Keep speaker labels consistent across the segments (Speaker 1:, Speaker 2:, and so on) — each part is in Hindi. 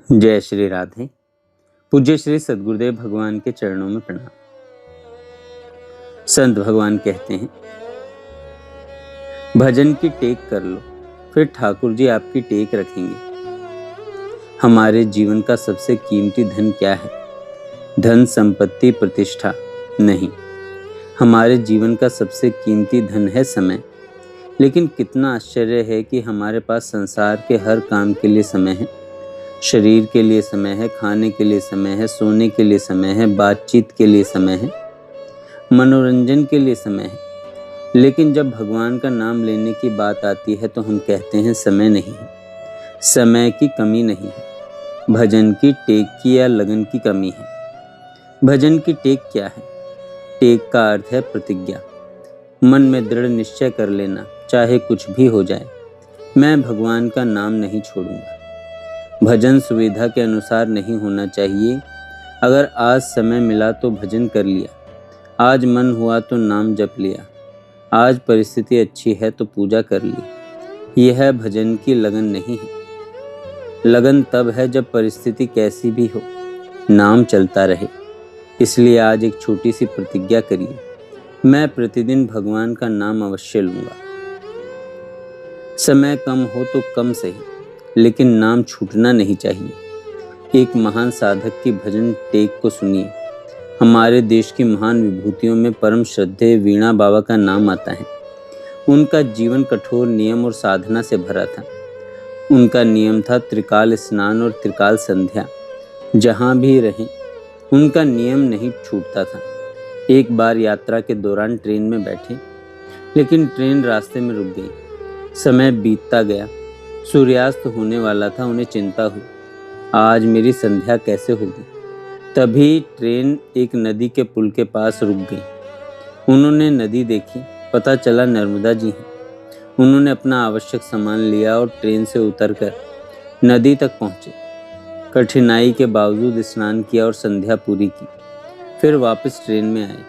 Speaker 1: जय श्री राधे। पूज्य श्री सद्गुरुदेव भगवान के चरणों में प्रणाम। संत भगवान कहते हैं, भजन की टेक कर लो, फिर ठाकुर जी आपकी टेक रखेंगे। हमारे जीवन का सबसे कीमती धन क्या है? धन, संपत्ति, प्रतिष्ठा नहीं। हमारे जीवन का सबसे कीमती धन है समय। लेकिन कितना आश्चर्य है कि हमारे पास संसार के हर काम के लिए समय है। शरीर के लिए समय है, खाने के लिए समय है, सोने के लिए समय है, बातचीत के लिए समय है, मनोरंजन के लिए समय है। लेकिन जब भगवान का नाम लेने की बात आती है तो हम कहते हैं समय नहीं है, समय की कमी नहीं है, भजन की टेक की या लगन की कमी है। भजन की टेक क्या है? टेक का अर्थ है प्रतिज्ञा। मन में दृढ़ निश्चय कर लेना, चाहे कुछ भी हो जाए, मैं भगवान का नाम नहीं छोड़ूंगा। भजन सुविधा के अनुसार नहीं होना चाहिए। अगर आज समय मिला तो भजन कर लिया, आज मन हुआ तो नाम जप लिया, आज परिस्थिति अच्छी है तो पूजा कर ली। यह भजन की लगन नहीं है। लगन तब है जब परिस्थिति कैसी भी हो, नाम चलता रहे। इसलिए आज एक छोटी सी प्रतिज्ञा करिए, मैं प्रतिदिन भगवान का नाम अवश्य लूंगा। समय कम हो तो कम सही, लेकिन नाम छूटना नहीं चाहिए। एक महान साधक की भजन टेक को सुनिए। हमारे देश की महान विभूतियों में परम श्रद्धेय वीणा बाबा का नाम आता है। उनका जीवन कठोर नियम और साधना से भरा था। उनका नियम था त्रिकाल स्नान और त्रिकाल संध्या। जहाँ भी रहें, उनका नियम नहीं छूटता था। एक बार यात्रा के दौरान ट्रेन में बैठे, लेकिन ट्रेन रास्ते में रुक गई। समय बीतता गया, सूर्यास्त होने वाला था। उन्हें चिंता हुई, आज मेरी संध्या कैसे होगी। तभी ट्रेन एक नदी के पुल के पास रुक गई। उन्होंने नदी देखी, पता चला नर्मदा जी हैं। उन्होंने अपना आवश्यक सामान लिया और ट्रेन से उतरकर नदी तक पहुंचे। कठिनाई के बावजूद स्नान किया और संध्या पूरी की। फिर वापस ट्रेन में आए।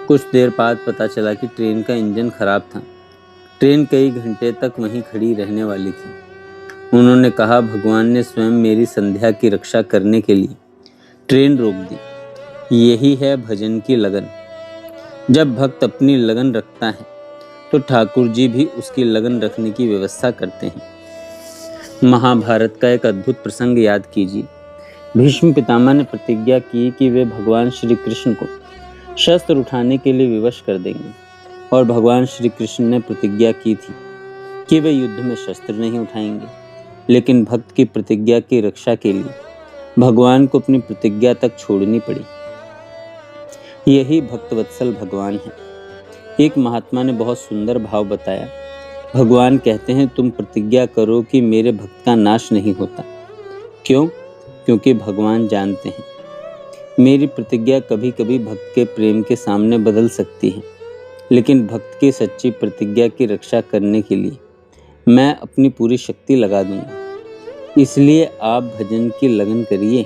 Speaker 1: कुछ देर बाद पता चला कि ट्रेन का इंजन खराब था। ट्रेन कई घंटे तक वहीं खड़ी रहने वाली थी। उन्होंने कहा, भगवान ने स्वयं मेरी संध्या की रक्षा करने के लिए ट्रेन रोक दी। यही है भजन की लगन। जब भक्त अपनी लगन रखता है तो ठाकुर जी भी उसकी लगन रखने की व्यवस्था करते हैं। महाभारत का एक अद्भुत प्रसंग याद कीजिए। भीष्म पितामह ने प्रतिज्ञा की कि वे भगवान श्री कृष्ण को शस्त्र उठाने के लिए विवश कर देंगे, और भगवान श्री कृष्ण ने प्रतिज्ञा की थी कि वे युद्ध में शस्त्र नहीं उठाएंगे। लेकिन भक्त की प्रतिज्ञा की रक्षा के लिए भगवान को अपनी प्रतिज्ञा तक छोड़नी पड़ी। यही भक्तवत्सल भगवान है। एक महात्मा ने बहुत सुंदर भाव बताया। भगवान कहते हैं, तुम प्रतिज्ञा करो कि मेरे भक्त का नाश नहीं होता। क्यों? क्योंकि भगवान जानते हैं मेरी प्रतिज्ञा कभी कभी भक्त के प्रेम के सामने बदल सकती है, लेकिन भक्त की सच्ची प्रतिज्ञा की रक्षा करने के लिए मैं अपनी पूरी शक्ति लगा दूंगा। इसलिए आप भजन की लगन करिए,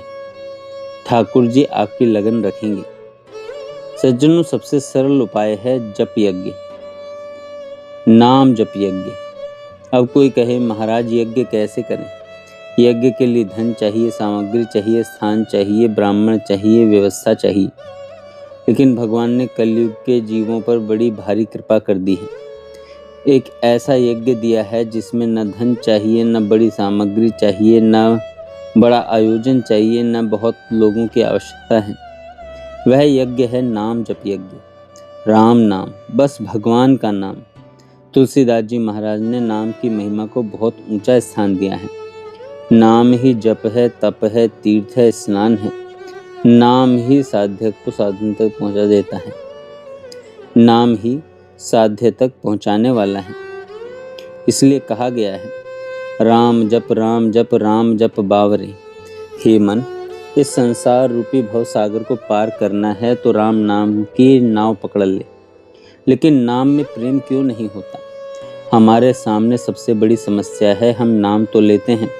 Speaker 1: ठाकुर जी आपकी लगन रखेंगे। सज्जनों, सबसे सरल उपाय है जप यज्ञ, नाम जप यज्ञ। अब कोई कहे, महाराज यज्ञ कैसे करें? यज्ञ के लिए धन चाहिए, सामग्री चाहिए, स्थान चाहिए, ब्राह्मण चाहिए, व्यवस्था चाहिए। लेकिन भगवान ने कलयुग के जीवों पर बड़ी भारी कृपा कर दी है। एक ऐसा यज्ञ दिया है जिसमें न धन चाहिए, न बड़ी सामग्री चाहिए, न बड़ा आयोजन चाहिए, न बहुत लोगों की आवश्यकता है। वह यज्ञ है नाम जप यज्ञ। राम नाम, बस भगवान का नाम। तुलसीदास जी महाराज ने नाम की महिमा को बहुत ऊंचा स्थान दिया है। नाम ही जप है, तप है, तीर्थ है, स्नान है। नाम ही साधक को साधन तक पहुंचा देता है। नाम ही साध्य तक पहुंचाने वाला है। इसलिए कहा गया है, राम जप राम जप राम जप बावरे। हे मन, इस संसार रूपी भव सागर को पार करना है तो राम नाम की नाव पकड़ ले। लेकिन नाम में प्रेम क्यों नहीं होता? हमारे सामने सबसे बड़ी समस्या है, हम नाम तो लेते हैं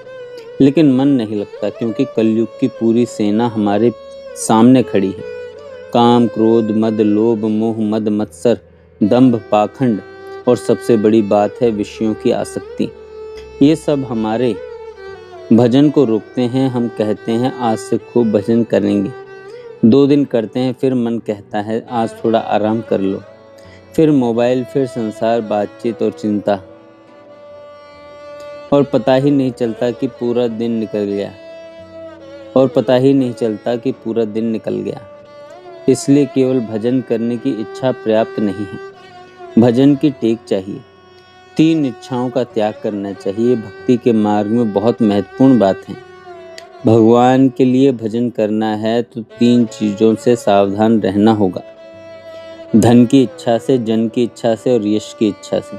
Speaker 1: लेकिन मन नहीं लगता, क्योंकि कलयुग की पूरी सेना हमारे सामने खड़ी है। काम, क्रोध, मद, लोभ, मोह, मद, मत्सर, दंभ, पाखंड और सबसे बड़ी बात है विषयों की आसक्ति। ये सब हमारे भजन को रोकते हैं, हम कहते हैं आज से खूब भजन करेंगे। 2 दिन करते हैं, फिर मन कहता है आज थोड़ा आराम कर लो। फिर मोबाइल, फिर संसार, बातचीत और चिंता, और पता ही नहीं चलता कि पूरा दिन निकल गया। इसलिए केवल भजन करने की इच्छा पर्याप्त नहीं है, भजन की टेक चाहिए। 3 इच्छाओं का त्याग करना चाहिए। भक्ति के मार्ग में बहुत महत्वपूर्ण बात है। भगवान के लिए भजन करना है तो 3 चीजों से सावधान रहना होगा। धन की इच्छा से, जन की इच्छा से और यश की इच्छा से।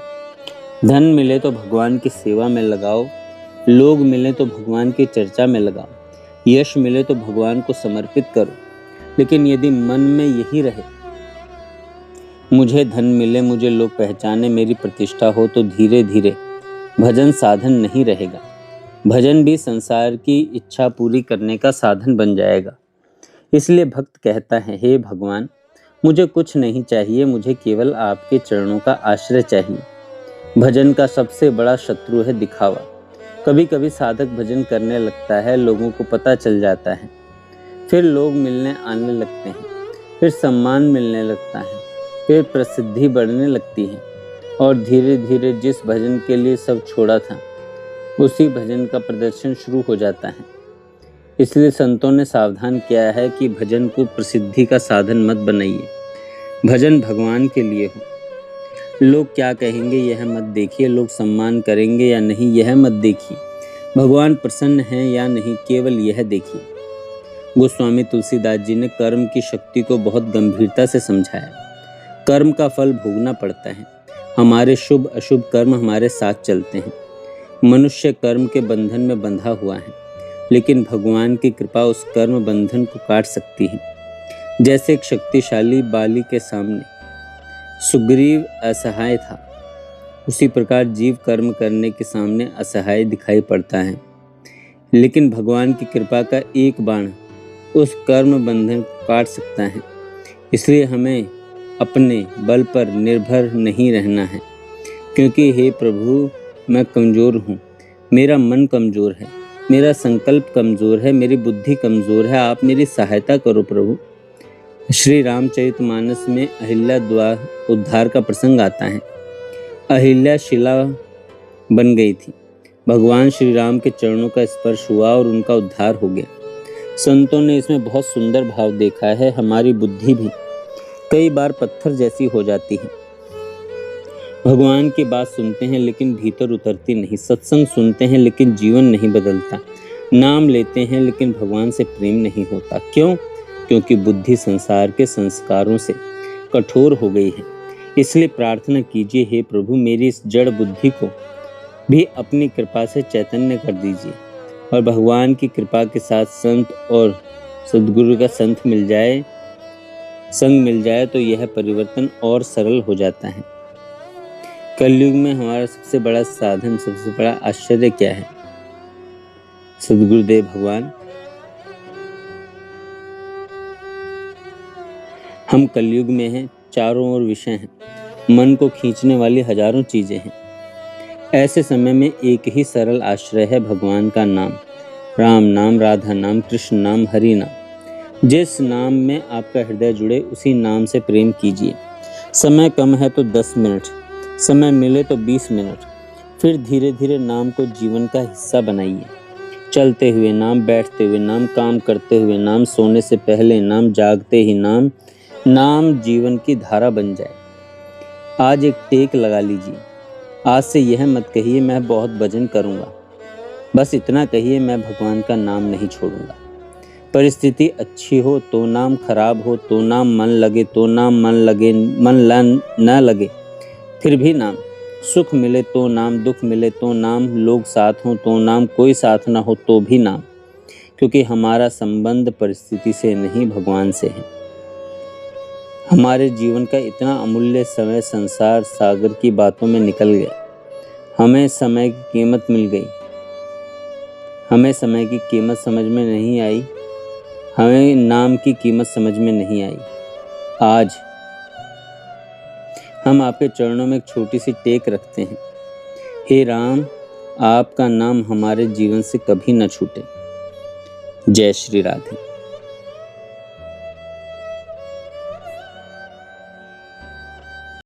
Speaker 1: धन मिले तो भगवान की सेवा में लगाओ, लोग मिले तो भगवान की चर्चा में लगाओ, यश मिले तो भगवान को समर्पित करो। लेकिन यदि मन में यही रहे, मुझे धन मिले, मुझे लोग पहचाने, मेरी प्रतिष्ठा हो, तो धीरे धीरे भजन साधन नहीं रहेगा। भजन भी संसार की इच्छा पूरी करने का साधन बन जाएगा। इसलिए भक्त कहता है, हे भगवान, मुझे कुछ नहीं चाहिए, मुझे केवल आपके चरणों का आश्रय चाहिए। भजन का सबसे बड़ा शत्रु है दिखावा। कभी कभी साधक भजन करने लगता है, लोगों को पता चल जाता है, फिर लोग मिलने आने लगते हैं, फिर सम्मान मिलने लगता है, फिर प्रसिद्धि बढ़ने लगती है, और धीरे धीरे जिस भजन के लिए सब छोड़ा था उसी भजन का प्रदर्शन शुरू हो जाता है। इसलिए संतों ने सावधान किया है कि भजन को प्रसिद्धि का साधन मत बनाइए। भजन भगवान के लिए हो। लोग क्या कहेंगे यह मत देखिए, लोग सम्मान करेंगे या नहीं यह मत देखिए, भगवान प्रसन्न हैं या नहीं केवल यह देखिए। गोस्वामी तुलसीदास जी ने कर्म की शक्ति को बहुत गंभीरता से समझाया। कर्म का फल भोगना पड़ता है। हमारे शुभ अशुभ कर्म हमारे साथ चलते हैं। मनुष्य कर्म के बंधन में बंधा हुआ है, लेकिन भगवान की कृपा उस कर्म बंधन को काट सकती है। जैसे एक शक्तिशाली बाली के सामने सुग्रीव असहाय था, उसी प्रकार जीव कर्म करने के सामने असहाय दिखाई पड़ता है। लेकिन भगवान की कृपा का एक बाण उस कर्म बंधन को काट सकता है। इसलिए हमें अपने बल पर निर्भर नहीं रहना है, क्योंकि हे प्रभु, मैं कमज़ोर हूँ, मेरा मन कमज़ोर है, मेरा संकल्प कमज़ोर है, मेरी बुद्धि कमज़ोर है, आप मेरी सहायता करो प्रभु। श्री रामचरितमानस में अहिल्या द्वार उद्धार का प्रसंग आता है। अहिल्या शिला बन गई थी। भगवान श्री राम के चरणों का स्पर्श हुआ और उनका उद्धार हो गया। संतों ने इसमें बहुत सुंदर भाव देखा है। हमारी बुद्धि भी कई बार पत्थर जैसी हो जाती है। भगवान की बात सुनते हैं लेकिन भीतर उतरती नहीं। सत्संग सुनते हैं लेकिन जीवन नहीं बदलता। नाम लेते हैं लेकिन भगवान से प्रेम नहीं होता। क्यों? क्योंकि बुद्धि संसार के संस्कारों से कठोर हो गई है। इसलिए प्रार्थना कीजिए, हे प्रभु, मेरी इस जड़ बुद्धि को भी अपनी कृपा से चैतन्य कर दीजिए। और भगवान की कृपा के साथ संत और सद्गुरु का संग मिल जाए तो यह परिवर्तन और सरल हो जाता है। कलयुग में हमारा सबसे बड़ा साधन, सबसे बड़ा आश्चर्य क्या है? सद्गुरुदेव भगवान। हम कलयुग में हैं, चारों ओर विषय हैं, मन को खींचने वाली हजारों चीजें हैं। ऐसे समय में एक ही सरल आश्रय है, भगवान का नाम। राम नाम, राधा नाम, कृष्ण नाम, हरि नाम। जिस नाम में आपका हृदय जुड़े उसी नाम से प्रेम कीजिए। समय कम है तो 10 मिनट, समय मिले तो 20 मिनट, फिर धीरे धीरे नाम को जीवन का हिस्सा बनाइए। चलते हुए नाम, बैठते हुए नाम, काम करते हुए नाम, सोने से पहले नाम, जागते ही नाम। नाम जीवन की धारा बन जाए। आज एक टेक लगा लीजिए। आज से यह मत कहिए मैं बहुत भजन करूँगा, बस इतना कहिए मैं भगवान का नाम नहीं छोड़ूंगा। परिस्थिति अच्छी हो तो नाम, खराब हो तो नाम, मन लगे तो नाम, मन न लगे फिर भी नाम। सुख मिले तो नाम, दुख मिले तो नाम, लोग साथ हों तो नाम, कोई साथ ना हो तो भी नाम। क्योंकि हमारा संबंध परिस्थिति से नहीं, भगवान से है। हमारे जीवन का इतना अमूल्य समय संसार सागर की बातों में निकल गया। हमें समय की कीमत मिल गई, हमें समय की कीमत समझ में नहीं आई, हमें नाम की कीमत समझ में नहीं आई। आज हम आपके चरणों में एक छोटी सी टेक रखते हैं। हे राम, आपका नाम हमारे जीवन से कभी न छूटे। जय श्री राधे।